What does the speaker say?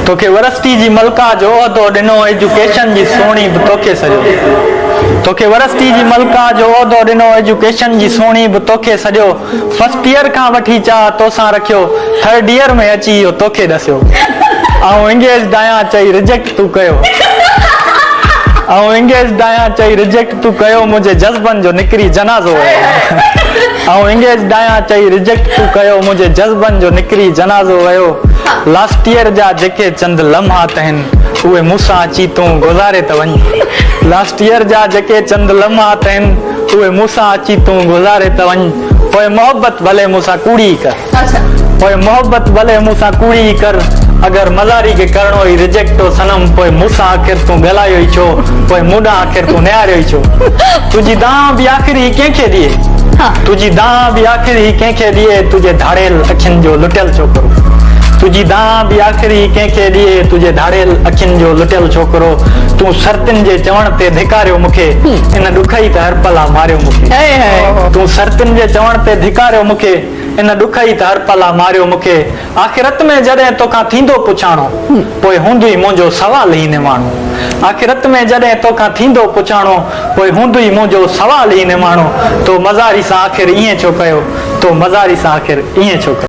तोखे वरस्ती जी मलका जो उहिदो ॾिनो एजुकेशन जी सोणी बि तोखे सॼो तोखे वरस्ती जी मलका जो उहिदो ॾिनो एजुकेशन जी सोणी बि तोखे सॼो फर्स्ट ईयर खां वठी चाह तोसां रखियो थर्ड ईयर में अची इहो तोखे ॾसियो ऐं इंगेज आहियां चई रिजेक्ट तूं कयो इंगेज आहियां चई रिजेक्ट तूं कयो मुंहिंजे जज़्बनि जो निकिरी जनाज़ो वियो इंगेज आहियां चई रिजेक्ट तूं कयो मुंहिंजे जज़्बनि जो निकिरी जनाज़ो वियो लास्ट ईयर जा जेके चंद लम्हात आहिनि उहे मूंसां अची तूं गुज़ारे त वञ लास्ट ईयर जा जेके चंद लम्हात आहिनि उहे मूंसां अची तूं गुज़ारे त वञ पोइ मोहबत भले मूंसां कूड़ी कर पोइ मोहबत भले मूंसां कूड़ी कर अगर मज़ारी के करणो ई रिजेक्ट हो सनम पोइ मूंसां आख़िर तूं ॻाल्हायो ई छो पोइ मूंॾां आख़िर तूं निहारियो ई छो तुंहिंजी दाह बि आख़िरी कंहिंखे ॾिए तुंहिंजी दाह बि आख़िरी कंहिंखे ॾिए तुंहिंजे धाड़ेल अखियुनि जो लुटियल छोकिरो तुंहिंजी दाह बि आख़िरी कंहिंखे ॾिए तुंहिंजे धाड़ेल अखियुनि जो लुटियल छोकिरो तूं सर्तिन जे चवण ते धिकारियो मूंखे इन ॾुखई त हर पला मारियो मूंखे तूं सर्तिन जे चवण ते धिकारियो मूंखे इन ॾुखई त हर पला मारियो मूंखे आख़िरत में जॾहिं तोखां थींदो पुछाणो पोइ हूंदुई मुंहिंजो सवाल ई निमाणो आख़िरत में जॾहिं तोखां थींदो पुछाणो पोइ हूंदुई मुंहिंजो सवाल ई निमाणो तो मज़ारी सां आख़िर ईअं छो कयो तो मज़ारी सां आख़िर ईअं छो कयो